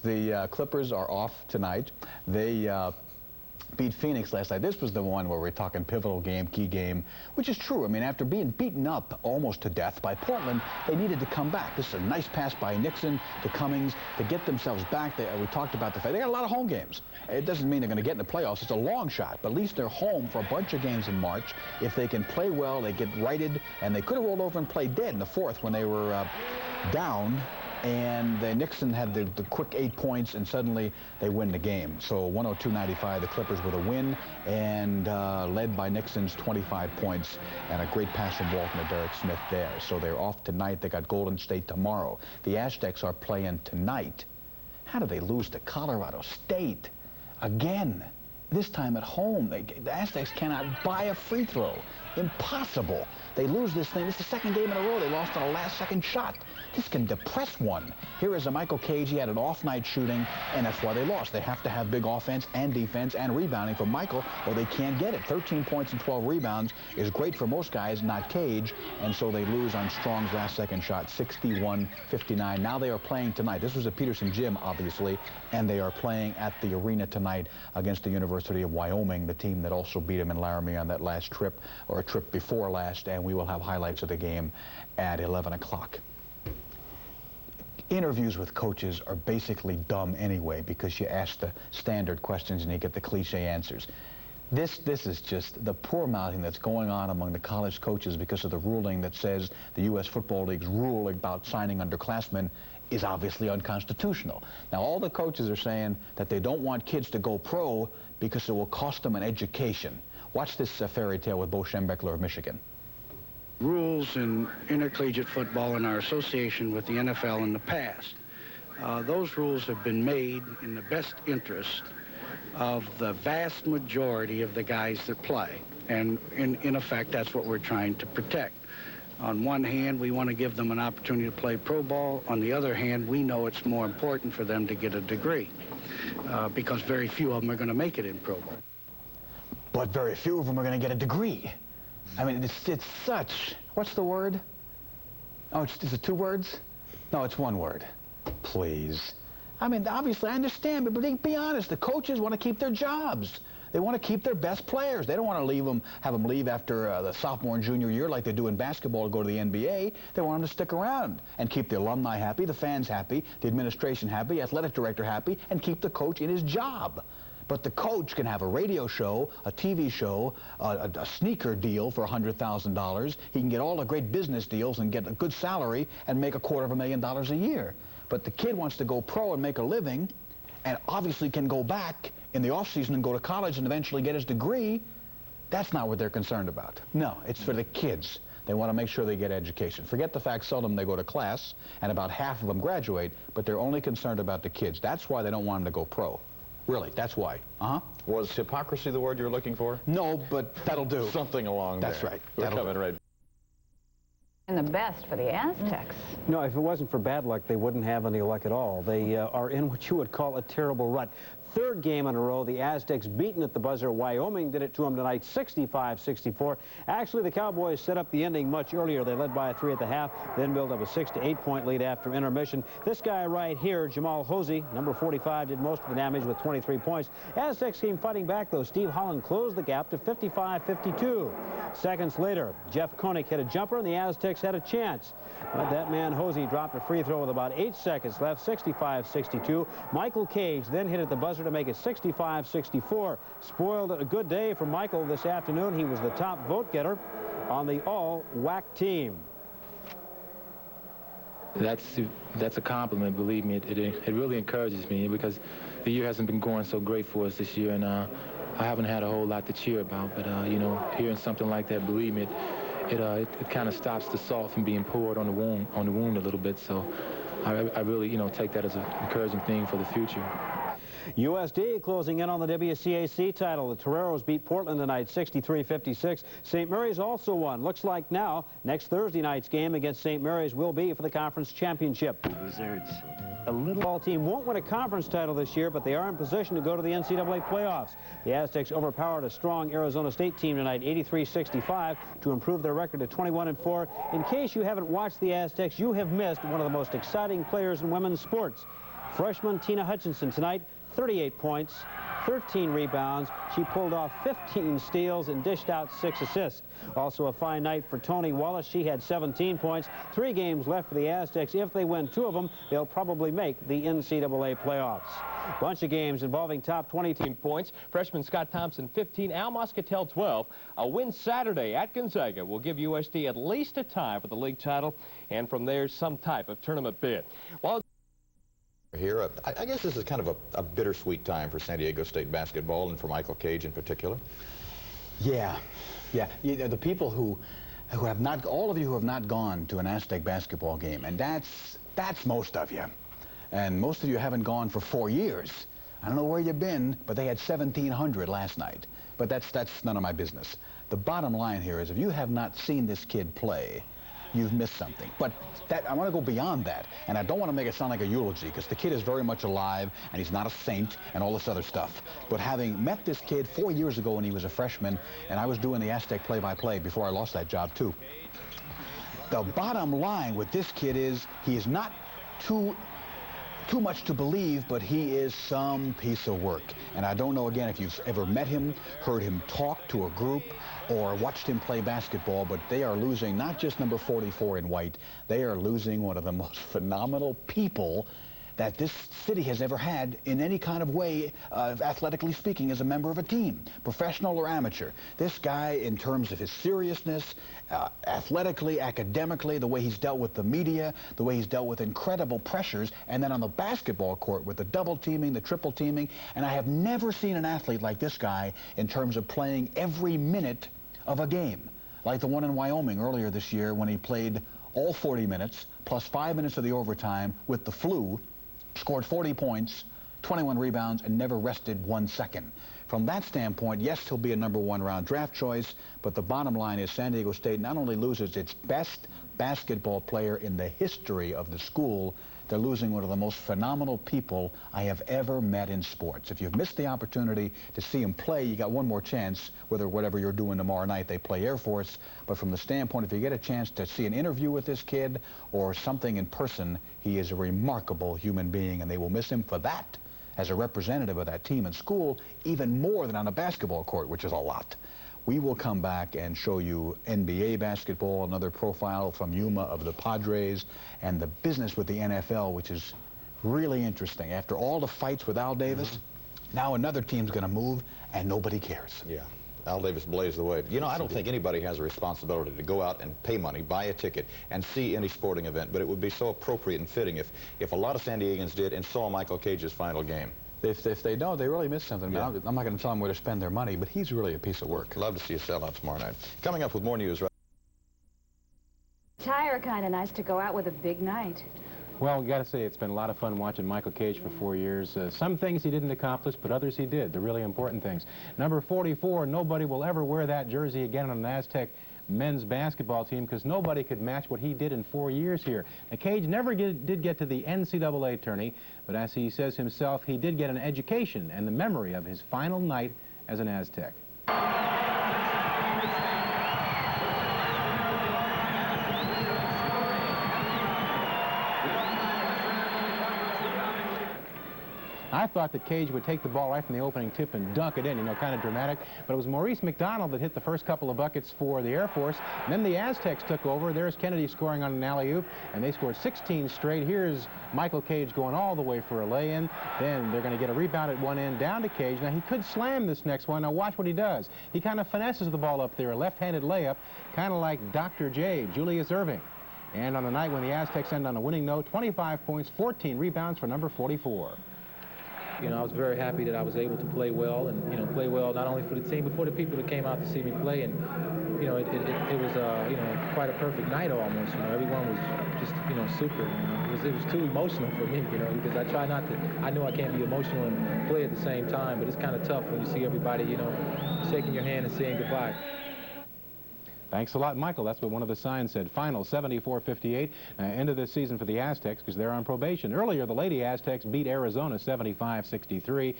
The Clippers are off tonight. They beat Phoenix last night. This was the one where we're talking pivotal game, key game, which is true. I mean, after being beaten up almost to death by Portland, they needed to come back. This is a nice pass by Nixon to Cummings to get themselves back. We talked about the fact they got a lot of home games. It doesn't mean they're going to get in the playoffs. It's a long shot, but at least they're home for a bunch of games in March. If they can play well, they get righted, and they could have rolled over and played dead in the fourth when they were down. And Nixon had the quick 8 points, and suddenly they win the game. So 102-95, the Clippers with a win, and led by Nixon's 25 points and a great pass from Walton to Derek Smith there. So they're off tonight. They got Golden State tomorrow. The Aztecs are playing tonight. How did they lose to Colorado State? Again, this time at home. The Aztecs cannot buy a free throw. Impossible. They lose this thing. It's the second game in a row. They lost on a last-second shot. This can depress one. Here is a Michael Cage. He had an off-night shooting, and that's why they lost. They have to have big offense and defense and rebounding from Michael, or they can't get it. 13 points and 12 rebounds is great for most guys, not Cage, and so they lose on Strong's last-second shot, 61-59. Now they are playing tonight. This was at Peterson Gym, obviously, and they are playing at the arena tonight against the University of Wyoming, the team that also beat them in Laramie on that last trip, or a trip before last, and we will have highlights of the game at 11 o'clock. Interviews with coaches are basically dumb anyway because you ask the standard questions and you get the cliche answers. This is just the poor mouthing that's going on among the college coaches because of the ruling that says the U.S. Football League's rule about signing underclassmen is obviously unconstitutional. Now, all the coaches are saying that they don't want kids to go pro because it will cost them an education. Watch this fairy tale with Bo Schembechler of Michigan. Rules in intercollegiate football and our association with the NFL in the past. Those rules have been made in the best interest of the vast majority of the guys that play. And in effect, that's what we're trying to protect. On one hand, we want to give them an opportunity to play pro ball. On the other hand, we know it's more important for them to get a degree because very few of them are going to make it in pro ball. But very few of them are going to get a degree. I mean, it's such, what's the word? Oh, is it two words? No, it's one word. Please. I mean, obviously, I understand, but be honest. The coaches want to keep their jobs. They want to keep their best players. They don't want to have them leave after the sophomore and junior year like they do in basketball to go to the NBA. They want them to stick around and keep the alumni happy, the fans happy, the administration happy, athletic director happy, and keep the coach in his job. But the coach can have a radio show, a TV show, a sneaker deal for $100,000. He can get all the great business deals and get a good salary and make $250,000 a year. But the kid wants to go pro and make a living and obviously can go back in the offseason and go to college and eventually get his degree. That's not what they're concerned about. No, it's for the kids. They want to make sure they get education. Forget the fact seldom they go to class, and about half of them graduate, but they're only concerned about the kids. That's why they don't want them to go pro. Really, that's why. Was hypocrisy the word you were looking for? No, but that'll do. Something along there. That's right. We're coming right. And the best for the Aztecs. No, if it wasn't for bad luck, they wouldn't have any luck at all. They are in what you would call a terrible rut. Third game in a row, the Aztecs beaten at the buzzer. Wyoming did it to them tonight, 65-64. Actually, the Cowboys set up the ending much earlier. They led by 3 at the half, then built up a 6 to 8 point lead after intermission. This guy right here, Jamal Hosey, number 45, did most of the damage with 23 points. Aztecs came fighting back, though. Steve Holland closed the gap to 55-52. Seconds later, Jeff Koenig hit a jumper, and the Aztecs had a chance. But that man, Hosey, dropped a free throw with about 8 seconds left, 65-62. Michael Cage then hit at the buzzer to make it 65-64. Spoiled a good day for Michael this afternoon. He was the top vote getter on the all-WAC team. That's a compliment, believe me. It really encourages me because the year hasn't been going so great for us this year, and I haven't had a whole lot to cheer about. But you know, hearing something like that, believe me, it kind of stops the salt from being poured on the wound a little bit. So I really, you know, take that as an encouraging thing for the future. USD closing in on the WCAC title. The Toreros beat Portland tonight 63-56. St. Mary's also won. Looks like now next Thursday night's game against St. Mary's will be for the conference championship. Wizards. A little ball team won't win a conference title this year, but they are in position to go to the NCAA playoffs. The Aztecs overpowered a strong Arizona State team tonight, 83-65, to improve their record to 21-4. In case you haven't watched the Aztecs, you have missed one of the most exciting players in women's sports. Freshman Tina Hutchinson tonight, 38 points, 13 rebounds. She pulled off 15 steals and dished out 6 assists. Also a fine night for Toni Wallace. She had 17 points. 3 games left for the Aztecs. If they win 2 of them, they'll probably make the NCAA playoffs. Bunch of games involving top 20 teams. Points. Freshman Scott Thompson, 15. Al Muscatel, 12. A win Saturday at Gonzaga will give USD at least a tie for the league title, and from there, some type of tournament bid. While Here, I guess this is kind of a bittersweet time for San Diego State basketball and for Michael Cage in particular. Yeah. You know, the people who have not, all of you who have not gone to an Aztec basketball game, and that's most of you. And most of you haven't gone for 4 years. I don't know where you've been, but they had 1,700 last night. But that's none of my business. The bottom line here is if you have not seen this kid play, you've missed something. But I want to go beyond that. And I don't want to make it sound like a eulogy, because the kid is very much alive, and he's not a saint, and all this other stuff. But having met this kid 4 years ago when he was a freshman, and I was doing the Aztec play-by-play before I lost that job, too. The bottom line with this kid is he is not too much to believe, but he is some piece of work. And I don't know, again, if you've ever met him, heard him talk to a group, or watched him play basketball, but they are losing not just number 44 in white, they are losing one of the most phenomenal people that this city has ever had in any kind of way, athletically speaking, as a member of a team, professional or amateur. This guy, in terms of his seriousness, athletically, academically, the way he's dealt with the media, the way he's dealt with incredible pressures, and then on the basketball court with the double teaming, the triple teaming, and I have never seen an athlete like this guy in terms of playing every minute of a game, like the one in Wyoming earlier this year when he played all 40 minutes, plus 5 minutes of the overtime with the flu, scored 40 points, 21 rebounds, and never rested 1 second. From that standpoint, yes, he'll be a #1 round draft choice, but the bottom line is San Diego State not only loses its best basketball player in the history of the school, they're losing one of the most phenomenal people I have ever met in sports. If you've missed the opportunity to see him play, you got one more chance, whatever you're doing tomorrow night. They play Air Force, but from the standpoint, if you get a chance to see an interview with this kid or something in person, he is a remarkable human being, and they will miss him for that as a representative of that team and school, even more than on a basketball court, which is a lot. We will come back and show you NBA basketball, another profile from Yuma of the Padres, and the business with the NFL, which is really interesting. After all the fights with Al Davis, now another team's going to move, and nobody cares. Yeah. Al Davis blazed the way. You know, I don't think anybody has a responsibility to go out and pay money, buy a ticket, and see any sporting event, but it would be so appropriate and fitting if a lot of San Diegans did and saw Michael Cage's final game. If they don't, they really miss something. Yeah. I'm not going to tell them where to spend their money, but he's really a piece of work. Love to see you sell out tomorrow night. Coming up with more news. Tire kind of nice to go out with a big night. Well, we got to say, it's been a lot of fun watching Michael Cage for 4 years. Some things he didn't accomplish, but others he did, the really important things. Number 44, nobody will ever wear that jersey again on an Aztec men's basketball team because nobody could match what he did in 4 years here. Now, Cage never did get to the NCAA tourney, but as he says himself, he did get an education and the memory of his final night as an Aztec. I thought that Cage would take the ball right from the opening tip and dunk it in, you know, kind of dramatic. But it was Maurice McDonald that hit the first couple of buckets for the Air Force. And then the Aztecs took over. There's Kennedy scoring on an alley-oop, and they scored 16 straight. Here's Michael Cage going all the way for a lay-in. Then they're going to get a rebound at one end down to Cage. Now, he could slam this next one. Now, watch what he does. He kind of finesses the ball up there, a left-handed layup, kind of like Dr. J, Julius Erving. And on the night when the Aztecs end on a winning note, 25 points, 14 rebounds for number 44. You know, I was very happy that I was able to play well, and, you know, play well not only for the team, but for the people that came out to see me play. And, you know, it was, you know, quite a perfect night almost. You know, everyone was just, you know, super. You know, it was too emotional for me, you know, because I try not to. I know I can't be emotional and play at the same time, but it's kind of tough when you see everybody, you know, shaking your hand and saying goodbye. Thanks a lot, Michael. That's what one of the signs said. Final 74-58. End of the season for the Aztecs because they're on probation. Earlier, the Lady Aztecs beat Arizona 75-63.